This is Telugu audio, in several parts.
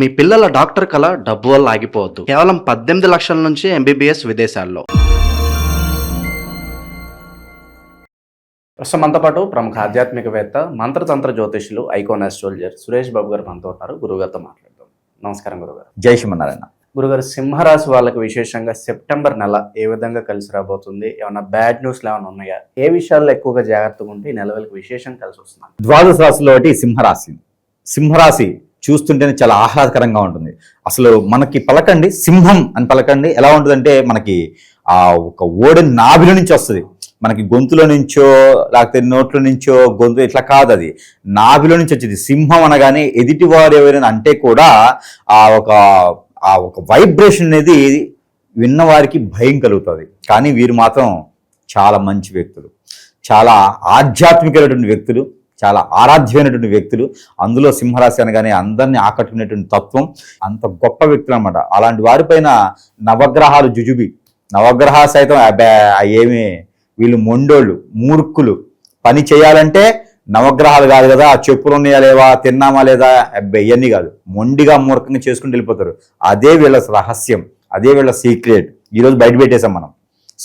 మీ పిల్లల డాక్టర్ కళ డబ్బు వల్ల ఆగిపోవద్దు. కేవలం 18 లక్షల నుంచి ఎంబీబీఎస్ విదేశాల్లో. ప్రస్తుతం మనతో పాటు ప్రముఖ ఆధ్యాత్మికవేత్త, మంత్రతంత్ర జ్యోతిషులు, ఐకాన్ ఆస్ట్రాలజర్ సురేష్ బాబు గారు మనతో ఉన్నారు. గురుగారితో మాట్లాడదాం. నమస్కారం గురుగారు. జై శ్రీమన్నారాయణ. గురుగారు, సింహరాశి వాళ్ళకి విశేషంగా సెప్టెంబర్ నెల ఏ విధంగా కలిసి రాబోతుంది? ఏమైనా బ్యాడ్ న్యూస్లు ఏమైనా ఉన్నాయా? ఏ విషయాల్లో ఎక్కువగా జాగ్రత్తగా ఉంటే ఈ నెల వాళ్ళకి విశేషం కలిసి వస్తుంది? ద్వాదశ రాశిలో ఒకటి సింహరాశి. సింహరాశి చూస్తుంటేనే చాలా ఆహ్లాదకరంగా ఉంటుంది. అసలు మనకి పలకండి, సింహం అని పలకండి ఎలా ఉంటుందంటే మనకి ఆ ఒక ఓడిన నాభిలో నుంచి వస్తుంది. మనకి గొంతులో నుంచో లేకపోతే నోట్లో నుంచో గొంతు ఇట్లా కాదు, అది నాభిలో నుంచి వచ్చింది. సింహం అనగానే ఎదుటివారు ఎవరైనా అంటే కూడా ఆ ఒక వైబ్రేషన్ అనేది విన్నవారికి భయం కలుగుతుంది. కానీ వీరు మాత్రం చాలా మంచి వ్యక్తులు, చాలా ఆధ్యాత్మికమైనటువంటి వ్యక్తులు, చాలా ఆరాధ్యమైనటువంటి వ్యక్తులు. అందులో సింహరాశి అనగానే అందరినీ ఆకట్టుకునేటువంటి తత్వం, అంత గొప్ప వ్యక్తులు అనమాట. అలాంటి వారిపైన నవగ్రహాలు జుజుబి. నవగ్రహాలు సైతం ఏమి వీళ్ళు మొండోళ్ళు, మూర్ఖులు. పని చేయాలంటే నవగ్రహాలు కాదు కదా, చెప్పులు ఉన్నాయా లేవా, తిన్నామా లేదా, ఇవన్నీ కాదు. మొండిగా మూర్ఖంగా చేసుకుంటూ వెళ్ళిపోతారు. అదే వీళ్ళ రహస్యం, అదే వీళ్ళ సీక్రెట్. ఈరోజు బయట పెట్టేశాం మనం.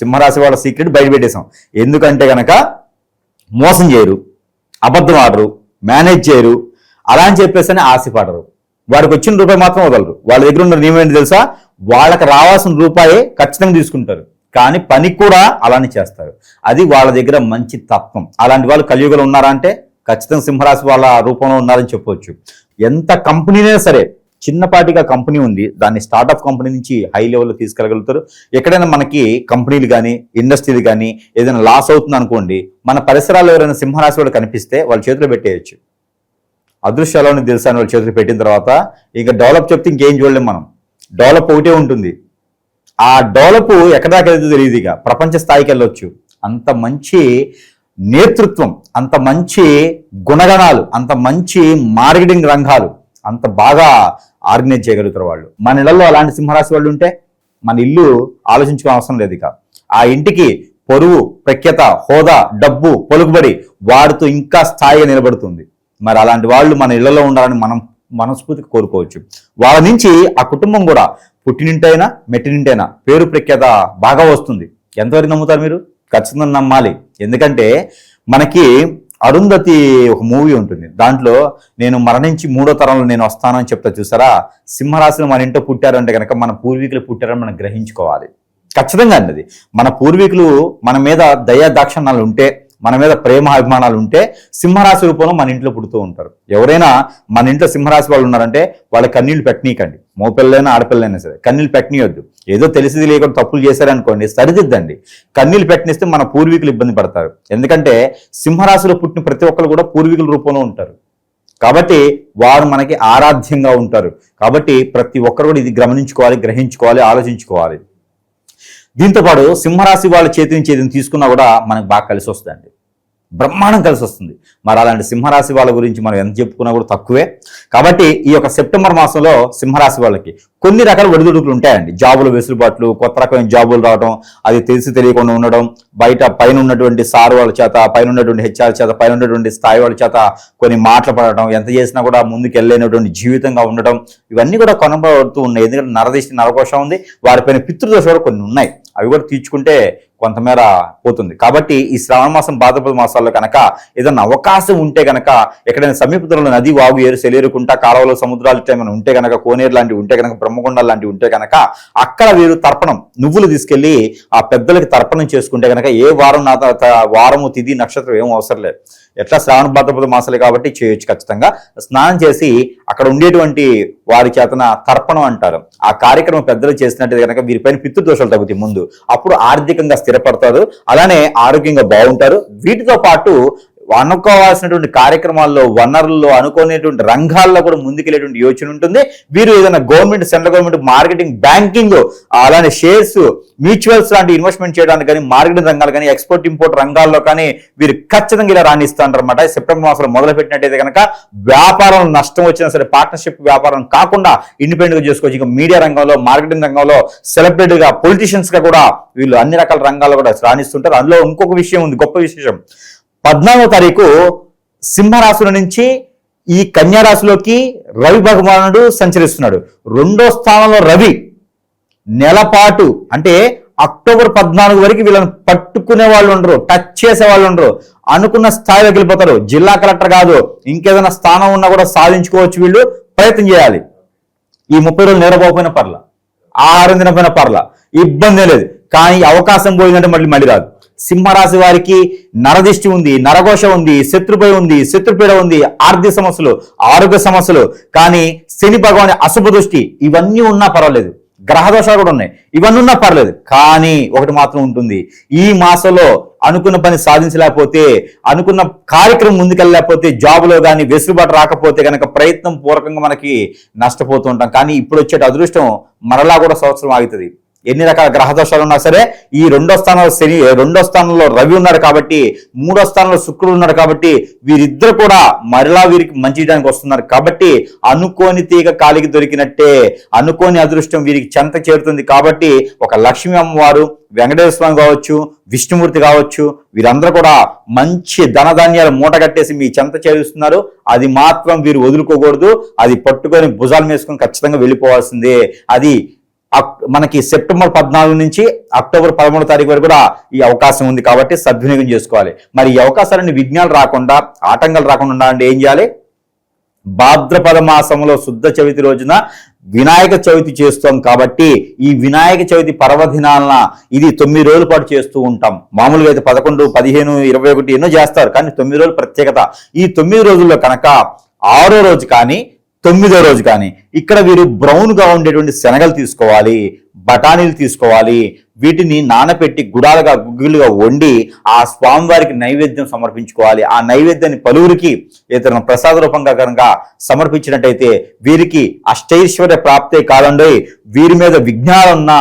సింహరాశి వాళ్ళ సీక్రెట్ బయట పెట్టేశాం. ఎందుకంటే కనుక మోసం చేయరు, అబద్ధం ఆడరు, మేనేజ్ చేయరు, అలా అని చెప్పేసి ఆశపడరు. వాడికి వచ్చిన రూపాయి మాత్రం వదలరు. వాళ్ళ దగ్గర ఉన్న నియమం ఏంటి తెలుసా? వాళ్ళకి రావాల్సిన రూపాయే ఖచ్చితంగా తీసుకుంటారు, కానీ పని కూడా అలానే చేస్తారు. అది వాళ్ళ దగ్గర మంచి తత్వం. అలాంటి వాళ్ళు కలియుగంలో ఉన్నారా అంటే ఖచ్చితంగా సింహరాశి వాళ్ళ రూపంలో ఉన్నారని చెప్పవచ్చు. ఎంత కంపెనీనైనా సరే, చిన్నపాటిగా కంపెనీ ఉంది, దాన్ని స్టార్ట్అప్ కంపెనీ నుంచి హై లెవెల్లో తీసుకెళ్ళగలుగుతారు. ఎక్కడైనా మనకి కంపెనీలు కానీ ఇండస్ట్రీలు కానీ ఏదైనా లాస్ అవుతుంది అనుకోండి, మన పరిసరాల్లో ఎవరైనా సింహరాశి వాళ్ళు కనిపిస్తే వాళ్ళ చేతిలో పెట్టేయచ్చు. అదృశ్యాలని తెలుసా అని వాళ్ళ చేతిలో పెట్టిన తర్వాత ఇంకా డెవలప్ చెప్తే ఇంకేం చూడలేం మనం. డెవలప్ ఒకటే ఉంటుంది. ఆ డెవలప్ ఎక్కడ దాకా వెళ్తుందో తెలియదు. ఇక ప్రపంచ స్థాయికి వెళ్ళొచ్చు. అంత మంచి నేతృత్వం, అంత మంచి గుణగణాలు, అంత మంచి మార్కెటింగ్ రంగాలు, అంత బాగా ఆర్గనైజ్ చేయగలుగుతారు వాళ్ళు. మన ఇళ్లలో అలాంటి సింహరాశి వాళ్ళు ఉంటే మన ఇల్లు ఆలోచించుకునే అవసరం లేదు. ఇక ఆ ఇంటికి పొరుగు, ప్రఖ్యత, హోదా, డబ్బు, పలుకుబడి వాడుతూ ఇంకా స్థాయిగా నిలబడుతుంది. మరి అలాంటి వాళ్ళు మన ఇళ్లలో ఉండాలని మనం మనస్ఫూర్తిగా కోరుకోవచ్చు. వాళ్ళ నుంచి ఆ కుటుంబం కూడా పుట్టినింటైనా మెట్టినింటైనా పేరు ప్రఖ్యాత బాగా వస్తుంది. ఎంతవరకు నమ్ముతారు మీరు? ఖచ్చితంగా నమ్మాలి. ఎందుకంటే మనకి అరుంధతి ఒక మూవీ ఉంటుంది. దాంట్లో నేను మరణించి 3వ తరంలో నేను వస్తానని చెప్తా చూసారా? సింహరాశిలో మన ఇంట్లో పుట్టారంటే కనుక మన పూర్వీకులు పుట్టారని మనం గ్రహించుకోవాలి. ఖచ్చితంగా అన్నది మన పూర్వీకులు మన మీద దయా దాక్షణ్యాలు ఉంటే, మన మీద ప్రేమ అభిమానాలు ఉంటే సింహరాశి రూపంలో మన ఇంట్లో పుడుతూ ఉంటారు. ఎవరైనా మన ఇంట్లో సింహరాశి వాళ్ళు ఉన్నారంటే వాళ్ళ కన్నీళ్లు పెట్టనీయకండి. మోపిల్లైనా ఆడపిల్లైనా సరే కన్నీళ్ళు పెట్టనీయొద్దు. ఏదో తెలిసింది లేకుండా తప్పులు చేశారనుకోండి, సరిదిద్దండి. కన్నీళ్ళు పెట్టనిస్తే మన పూర్వీకులు ఇబ్బంది పడతారు. ఎందుకంటే సింహరాశిలో పుట్టిన ప్రతి ఒక్కరు కూడా పూర్వీకుల రూపంలో ఉంటారు. కాబట్టి వారు మనకి ఆరాధ్యంగా ఉంటారు. కాబట్టి ప్రతి ఒక్కరు కూడా ఇది గమనించుకోవాలి, గ్రహించుకోవాలి, ఆలోచించుకోవాలి. దీంతోపాటు సింహరాశి వాళ్ళ చేతి నుంచి ఏదైనా తీసుకున్నా కూడా మనకు బాగా కలిసి వస్తుందండి, బ్రహ్మాండం కలిసి వస్తుంది. మరి అలాంటి సింహరాశి వాళ్ళ గురించి మనం ఎంత చెప్పుకున్నా కూడా తక్కువే. కాబట్టి ఈ యొక్క సెప్టెంబర్ మాసంలో సింహరాశి వాళ్ళకి కొన్ని రకాల ఒడిదుడుకులు ఉంటాయండి. జాబులు వెసులుబాట్లు, కొత్త రకమైన జాబులు రావడం, అది తెలిసి తెలియకుండా ఉండడం, బయట పైన ఉన్నటువంటి సార్ వాళ్ళ చేత, పైన ఉన్నటువంటి హెచ్ఆర్ చేత, పైన ఉన్నటువంటి స్థాయి వాళ్ళ చేత కొన్ని మాటలు పడటం, ఎంత చేసినా కూడా ముందుకు వెళ్ళలేనటువంటి జీవితంగా ఉండడం, ఇవన్నీ కూడా కొనబడుతూ ఉన్నాయి. ఎందుకంటే నరదిష్టి, నరకోశం ఉంది. వారిపైన పితృదోష కూడా కొన్ని ఉన్నాయి. అవి కూడా తీర్చుకుంటే కొంతమేర పోతుంది. కాబట్టి ఈ శ్రావణ మాసం, భాద్రపద మాసాల్లో కనుక ఏదైనా అవకాశం ఉంటే కనుక ఎక్కడైనా సమీపంలో నది, వాగు, ఏరు, సెలేరుకుంటా, కాలువలో, సముద్రాలు ఏమైనా ఉంటే కనుక, కోనేరు లాంటివి ఉంటే కనుక, బ్రహ్మకొండాలు లాంటివి ఉంటే కనుక అక్కడ వీరు తర్పణం, నువ్వులు తీసుకెళ్లి ఆ పెద్దలకి తర్పణం చేసుకుంటే కనుక ఏ వారం, వారము, తిథి, నక్షత్రం ఏం అవసరం లేదు. ఎట్లా శ్రావణ భాద్రపద మాసాలు కాబట్టి చేయొచ్చు. ఖచ్చితంగా స్నానం చేసి అక్కడ ఉండేటువంటి వారి చేతన తర్పణం అంటారు. ఆ కార్యక్రమం పెద్దలు చేసినట్టు కనుక వీరిపైన పితృదోషాలు తగ్గుతాయి ముందు. అప్పుడు ఆర్థికంగా స్థిరపడతారు, అలానే ఆరోగ్యంగా బాగుంటారు. వీటితో పాటు అనుకోవాల్సినటువంటి కార్యక్రమాల్లో, వనరుల్లో, అనుకునేటువంటి రంగాల్లో కూడా ముందుకెళ్ళేటువంటి యోచన ఉంటుంది. వీరు ఏదైనా government, central government, marketing, banking, అలానే షేర్స్, మ్యూచువల్స్ లాంటి ఇన్వెస్ట్మెంట్ చేయడానికి కానీ, మార్కెటింగ్ రంగాలు కానీ, ఎక్స్పోర్ట్ ఇంపోర్ట్ రంగాల్లో కానీ వీరు ఖచ్చితంగా ఇలా రాణిస్తారన్నమాట. సెప్టెంబర్ మాసంలో మొదలు పెట్టినట్టయితే కనుక వ్యాపారం నష్టం వచ్చినా సరే పార్ట్నర్షిప్ వ్యాపారం కాకుండా ఇండిపెండెంట్గా చేసుకోవచ్చు. ఇక మీడియా రంగంలో, మార్కెటింగ్ రంగంలో, సెలబ్రిటీగా, పొలిటీషియన్స్ గా కూడా వీళ్ళు అన్ని రకాల రంగాల్లో కూడా రాణిస్తుంటారు. అందులో ఇంకొక విషయం ఉంది, గొప్ప విశేషం. 14వ తారీఖు సింహరాశుల నుంచి ఈ కన్యా రాశిలోకి రవి భగవానుడు సంచరిస్తున్నాడు. 2వ స్థానంలో రవి నెలపాటు అంటే అక్టోబర్ 14 వరకు వీళ్ళని పట్టుకునే వాళ్ళు ఉండరు, టచ్ చేసే వాళ్ళు ఉండరు, అనుకున్న స్థాయిలోకి వెళ్ళిపోతారు. జిల్లా కలెక్టర్ కాదు, ఇంకేదైనా స్థానం ఉన్నా కూడా సాధించుకోవచ్చు. వీళ్ళు ప్రయత్నం చేయాలి. ఈ 30 రోజులు నిద్రపోకపోయినా పర్ల, ఆహారం తినకపోయినా పర్ల, ఇబ్బంది లేదు. కానీ అవకాశం పోయిందంటే మళ్ళీ రాదు. సింహరాశి వారికి నరదిష్టి ఉంది, నరఘోష ఉంది, శత్రుభయం ఉంది, శత్రుపీడ ఉంది, ఆర్థిక సమస్యలు, ఆరోగ్య సమస్యలు, కానీ శని భగవాని అశుభ దృష్టి ఇవన్నీ ఉన్నా పర్వాలేదు, గ్రహదోషాలు కూడా ఉన్నాయి, ఇవన్నీ ఉన్నా పర్లేదు. కానీ ఒకటి మాత్రం ఉంటుంది, ఈ మాసంలో అనుకున్న పని సాధించలేకపోతే, అనుకున్న కార్యక్రమం ముందుకెళ్ళలేకపోతే, జాబులో కానీ వెసులుబాటు రాకపోతే కనుక ప్రయత్నం పూర్వకంగా మనకి నష్టపోతూ ఉంటాం. కానీ ఇప్పుడు వచ్చే అదృష్టం మరలా కూడా సంవత్సరం ఆగుతుంది. ఎన్ని రకాల గ్రహదోషాలు ఉన్నా సరే ఈ 2వ స్థానంలో శని, 2వ స్థానంలో రవి ఉన్నాడు కాబట్టి, 3వ స్థానంలో శుక్రుడు ఉన్నాడు కాబట్టి వీరిద్దరు కూడా మరలా వీరికి మంచి చేయడానికి వస్తున్నారు. కాబట్టి అనుకోని తీగ కాలికి దొరికినట్టే, అనుకోని అదృష్టం వీరికి చెంత చేరుతుంది. కాబట్టి ఒక లక్ష్మీ అమ్మవారు, వెంకటేశ్వర స్వామి కావచ్చు, విష్ణుమూర్తి కావచ్చు, వీరందరూ కూడా మంచి ధనధాన్యాలు మూట కట్టేసి మీ చెంత చేరుస్తున్నారు. అది మాత్రం వీరు వదులుకోకూడదు. అది పట్టుకొని భుజాలు వేసుకొని ఖచ్చితంగా వెళ్ళిపోవాల్సిందే. అది మనకి సెప్టెంబర్ 14 నుంచి అక్టోబర్ 13 తారీఖు వరకు కూడా ఈ అవకాశం ఉంది. కాబట్టి సద్వినియోగం చేసుకోవాలి. మరి ఈ అవకాశాలన్నీ విఘ్నాలు రాకుండా, ఆటంకాలు రాకుండా ఉండాలంటే ఏం చేయాలి? భాద్రపద మాసంలో శుద్ధ చవితి రోజున వినాయక చవితి చేస్తాం. కాబట్టి ఈ వినాయక చవితి పర్వదినాలన ఇది 9 రోజుల పాటు చేస్తూ ఉంటాం. మామూలుగా అయితే 11, 15, 21 ఎన్నో చేస్తారు. కానీ 9 రోజుల ప్రత్యేకత. ఈ 9 రోజుల్లో కనుక 6వ రోజు కానీ 9వ రోజు కానీ ఇక్కడ వీరు బ్రౌన్గా ఉండేటువంటి శనగలు తీసుకోవాలి, బఠానీలు తీసుకోవాలి. వీటిని నానపెట్టి గుగ్గిలుగా వండి ఆ స్వామివారికి నైవేద్యం సమర్పించుకోవాలి. ఆ నైవేద్యాన్ని పలువురికి ఏదైనా ప్రసాద రూపంగా కనుక సమర్పించినట్టయితే వీరికి అష్టైశ్వర్య ప్రాప్తే కాదండి, వీరి మీద విఘ్నాలున్నా,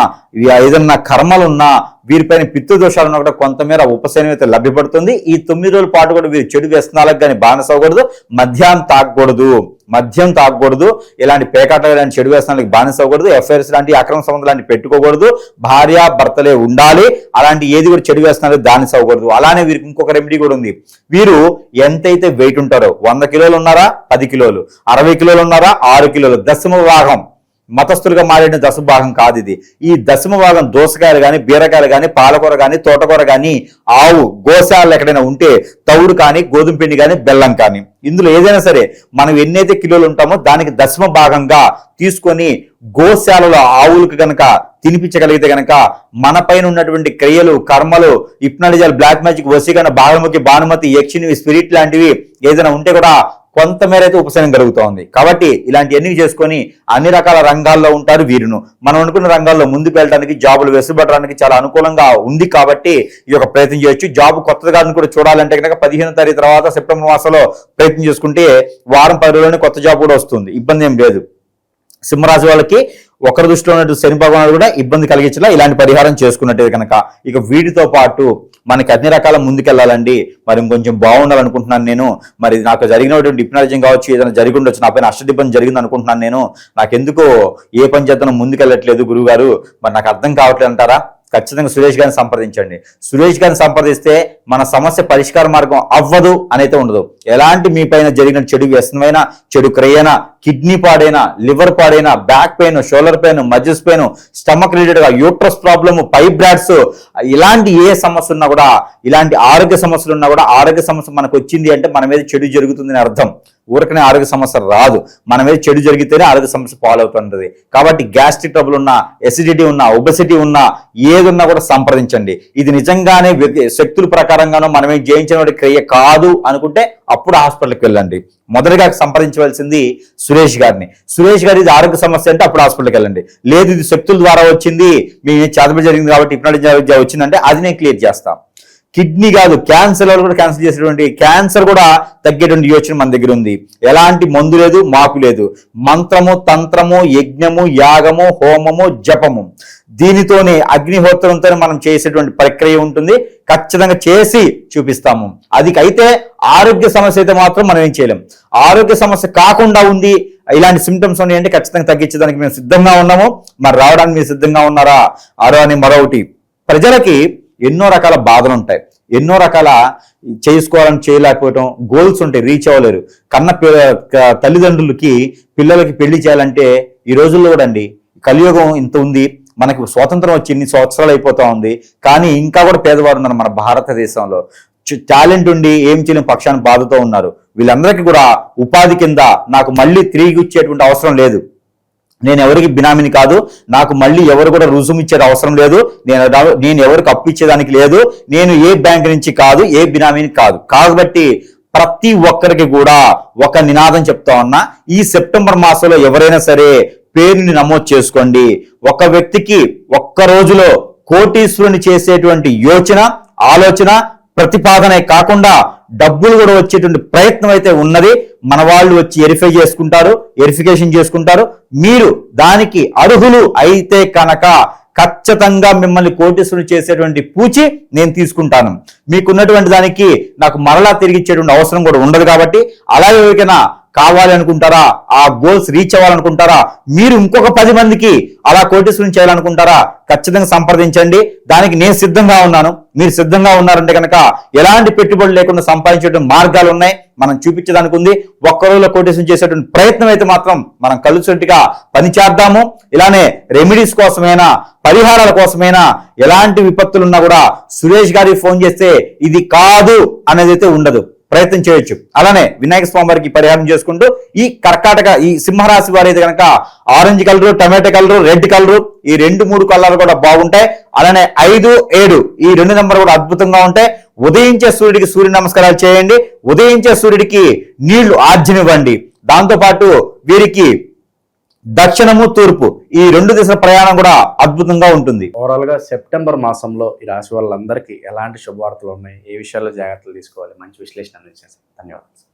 ఏదన్నా కర్మలున్నా, వీరిపైన పితృదోషాలున్నా కూడా కొంతమేర ఉపశమనం అయితే లభ్యపడుతుంది. ఈ 9 రోజుల పాటు కూడా వీరు చెడు వ్యసనాలకు కానీ బానిస అవ్వకూడదు, మద్యం తాగకూడదు, ఇలాంటి పేకాట లాంటి చెడు వ్యసనాలకు బానిస అవ్వకూడదు, ఎఫ్ఐఆర్స్ లాంటి అక్రమ సంబంధం లాంటి పెట్టుకోకూడదు, భార్య భర్తలే ఉండాలి, అలాంటి ఏది కూడా చెడు వ్యసనాలకు బానిస అవ్వకూడదు. అలానే వీరికి ఇంకొక రెమెడీ కూడా ఉంది. వీరు ఎంతైతే వెయిట్ ఉంటారో, 100 కిలోలు ఉన్నారా 10 కిలోలు, 60 కిలోలు ఉన్నారా 6 కిలోలు, దశమ భాగం మతస్థులుగా మారేట దశమ భాగం కాదు ఇది. ఈ దశమ భాగం దోసకాయలు కానీ, బీరకాయలు కానీ, పాలకూర కానీ, తోటకూర కానీ, ఆవు గోశాలలు ఎక్కడైనా ఉంటే తౌడు కానీ, గోధుమ పిండి కానీ, బెల్లం కానీ, ఇందులో ఏదైనా సరే మనం ఎన్నైతే కిలోలు ఉంటామో దానికి దశమ భాగంగా తీసుకొని గోశాలలో ఆవులకు గనక తినిపించగలిగితే గనక మన పైన ఉన్నటువంటి క్రియలు, కర్మలు, హిప్నాటిజాలు, బ్లాక్ మ్యాజిక్, వశీకరణ, బాలముఖి, భానుమతి, యక్షిని, స్పిరిట్ లాంటివి ఏదైనా ఉంటే కూడా కొంతమేర అయితే ఉపశమనం కలుగుతోంది. కాబట్టి ఇలాంటివన్నీ చేసుకొని అన్ని రకాల రంగాల్లో ఉంటారు వీరును. మనం అనుకున్న రంగాల్లో ముందుకు వెళ్ళడానికి, జాబులు వెసులుబడడానికి చాలా అనుకూలంగా ఉంది. కాబట్టి ఈ యొక్క ప్రయత్నం చేయొచ్చు. జాబ్ కొత్తగా కూడా చూడాలంటే కనుక 15వ తారీఖు తర్వాత సెప్టెంబర్ మాసంలో ప్రయత్నం చేసుకుంటే వారం 10 రోజుల్లోనే కొత్త జాబ్ కూడా వస్తుంది, ఇబ్బంది ఏం లేదు. సింహరాశి వాళ్ళకి ఒకరి దృష్టిలో ఉన్నట్టు శని భగవానుడు కూడా ఇబ్బంది కలిగించలా ఇలాంటి పరిహారం చేసుకున్నట్టే కనుక ఇక వీటితో పాటు మనకి అన్ని రకాల ముందుకెళ్ళాలండి. మరి ఇంకొంచెం బాగుండాలనుకుంటున్నాను నేను. మరి నాకు జరిగినటువంటి హిప్నాటిజం కావచ్చు, ఏదైనా జరిగి ఉండొచ్చు, నా పైన అష్టదిబ్బం జరిగింది అనుకుంటున్నాను నేను. నాకెందుకో ఏ పని చేద్దాం ముందుకెళ్ళట్లేదు గురువు గారు, మరి నాకు అర్థం కావట్లేదు అంటారా? ఖచ్చితంగా సురేష్ గారిని సంప్రదించండి. సురేష్ గారిని సంప్రదిస్తే మన సమస్య పరిష్కార మార్గం అవ్వదు అనైతే ఉండదు. ఎలాంటి మీ పైన జరిగిన చెడు వ్యసనమైనా, చెడు క్రియైనా, కిడ్నీ పాడైనా, లివర్ పాడైనా, back pain, shoulder pain, muscles pain, stomach related గా యూట్రస్ ప్రాబ్లమ్, ఫైబ్రాయిడ్స్, ఇలాంటి ఏ సమస్య ఉన్నా కూడా, ఇలాంటి ఆరోగ్య సమస్యలు ఉన్నా కూడా, ఆరోగ్య సమస్య మనకు వచ్చింది అంటే మన మీద చెడు జరుగుతుందని అర్థం. ఊరికనే ఆరోగ్య సమస్య రాదు, మన మీద చెడు జరిగితేనే ఆరోగ్య సమస్య పాలవుతుంటది. కాబట్టి గ్యాస్ట్రిక్ ట్రబుల్ ఉన్నా, ఎసిడిటీ ఉన్నా, ఒబెసిటీ ఉన్నా, ఏదున్నా కూడా సంప్రదించండి. ఇది నిజంగానే శక్తుల ప్రకారంగానో మనమే జయించిన క్రియ కాదు అనుకుంటే అప్పుడు హాస్పిటల్కి వెళ్ళండి. మొదటిగా సంప్రదించవలసింది సురేష్ గారిని. సురేష్ గారి ఇది ఆరోగ్య సమస్య అంటే అప్పుడు హాస్పిటల్కి వెళ్ళండి. లేదు ఇది శక్తుల ద్వారా వచ్చింది, మీ చేతబడి జరిగింది కాబట్టి హిప్నాటిజం వచ్చిందంటే అది నేను క్లియర్ చేస్తాను. కిడ్నీ కాదు, క్యాన్సర్ కూడా క్యాన్సర్ చేసేటువంటి క్యాన్సర్ కూడా తగ్గేటువంటి యోచన మన దగ్గర ఉంది. ఎలాంటి మందు లేదు, మాకు లేదు. మంత్రము, తంత్రము, యజ్ఞము, యాగము, హోమము, జపము, దీనితోనే అగ్నిహోత్రంతో మనం చేసేటువంటి ప్రక్రియ ఉంటుంది. ఖచ్చితంగా చేసి చూపిస్తాము. అది అయితే ఆరోగ్య సమస్య అయితే మాత్రం మనం ఏం చేయలేం. ఆరోగ్య సమస్య కాకుండా ఉంది, ఇలాంటి సిమ్టమ్స్ ఉన్నాయంటే ఖచ్చితంగా తగ్గించడానికి మేము సిద్ధంగా ఉన్నాము. మరి రావడానికి మీరు సిద్ధంగా ఉన్నారా? అని మరొకటి, ప్రజలకి ఎన్నో రకాల బాధలు ఉంటాయి. ఎన్నో రకాల చేసుకోవాలని చేయలేకపోవటం, గోల్స్ ఉంటాయి, రీచ్ అవ్వలేరు. తల్లిదండ్రులకి పిల్లలకి పెళ్లి చేయాలంటే ఈ రోజుల్లో కూడా అండి కలియుగం ఇంత ఉంది, మనకు స్వాతంత్రం వచ్చి ఇన్ని సంవత్సరాలు అయిపోతా ఉంది, కానీ ఇంకా కూడా పేదవారు ఉన్నారు మన భారతదేశంలో. టాలెంట్ ఉండి ఏం చేయలేని పక్షాన్ని బాధతో ఉన్నారు. వీళ్ళందరికీ కూడా ఉపాధి కింద నాకు మళ్ళీ తిరిగి ఇచ్చేటువంటి అవసరం లేదు, నేను ఎవరికి బినామీని కాదు, నాకు మళ్ళీ ఎవరు కూడా రుసుము ఇచ్చేది అవసరం లేదు, నేను ఎవరికి అప్పు ఇచ్చేదానికి లేదు, నేను ఏ బ్యాంక్ నుంచి కాదు, ఏ బినామీని కాదు. కాబట్టి ప్రతి ఒక్కరికి కూడా ఒక నినాదం చెప్తా ఉన్నా, ఈ సెప్టెంబర్ మాసంలో ఎవరైనా సరే పేరుని నమోదు చేసుకోండి. ఒక వ్యక్తికి ఒక్క రోజులో కోటీశ్వరుని చేసేటువంటి యోచన, ఆలోచన, ప్రతిపాదనే కాకుండా డబ్బులు కూడా వచ్చేటువంటి ప్రయత్నం అయితే ఉన్నది. మన వాళ్ళు వచ్చి వెరిఫికేషన్ చేసుకుంటారు. మీరు దానికి అర్హులు అయితే కనుక ఖచ్చితంగా మిమ్మల్ని కోటీశ్వరుని చేసేటువంటి పూచి నేను తీసుకుంటాను. మీకున్నటువంటి దానికి నాకు మరలా తిరిగిచ్చేటువంటి అవసరం కూడా ఉండదు. కాబట్టి అలాగే ఎవరికైనా కావాలి అనుకుంటారా, ఆ గోల్స్ రీచ్ అవ్వాలనుకుంటారా, మీరు ఇంకొక 10 మందికి అలా కోటీశ్వరుని చేయాలనుకుంటారా, ఖచ్చితంగా సంప్రదించండి. దానికి నేను సిద్ధంగా ఉన్నాను. మీరు సిద్ధంగా ఉన్నారంటే కనుక ఎలాంటి పెట్టుబడులు లేకుండా సంపాదించేటువంటి మార్గాలు ఉన్నాయి, మనం చూపించడానికి ఉంది. ఒక్క రోజులో కోటేషన్ చేసేటువంటి ప్రయత్నం అయితే మాత్రం మనం కలిసిగా పనిచేద్దాము. ఇలానే రెమెడీస్ కోసమైనా, పరిహారాల కోసమైనా, ఎలాంటి విపత్తులు ఉన్నా కూడా సురేష్ గారికి ఫోన్ చేస్తే ఇది కాదు అనేది అయితే ఉండదు, ప్రయత్నం చేయొచ్చు. అలానే వినాయక స్వామి వారికి పరిహారం చేసుకుంటూ ఈ సింహరాశి వారు అయితే కనుక orange colour, tomato colour, red colour, ఈ 2-3 కలర్లు కూడా బాగుంటాయి. అలానే 5, 7 ఈ 2 నెంబర్ కూడా అద్భుతంగా ఉంటాయి. ఉదయించే సూర్యుడికి సూర్య నమస్కారాలు చేయండి. ఉదయించే సూర్యుడికి నీళ్లు ఆర్జనివ్వండి. దాంతోపాటు వీరికి దక్షిణము, తూర్పు ఈ 2 దిశల ప్రయాణం కూడా అద్భుతంగా ఉంటుంది. ఓవరాల్ గా సెప్టెంబర్ మాసంలో ఈ రాశి వాళ్ళందరికీ ఎలాంటి శుభవార్తలు ఉన్నాయి, ఏ విషయాల్లో జాగ్రత్తలు తీసుకోవాలి, మంచి విశ్లేషణ అందించారు. ధన్యవాదాలు.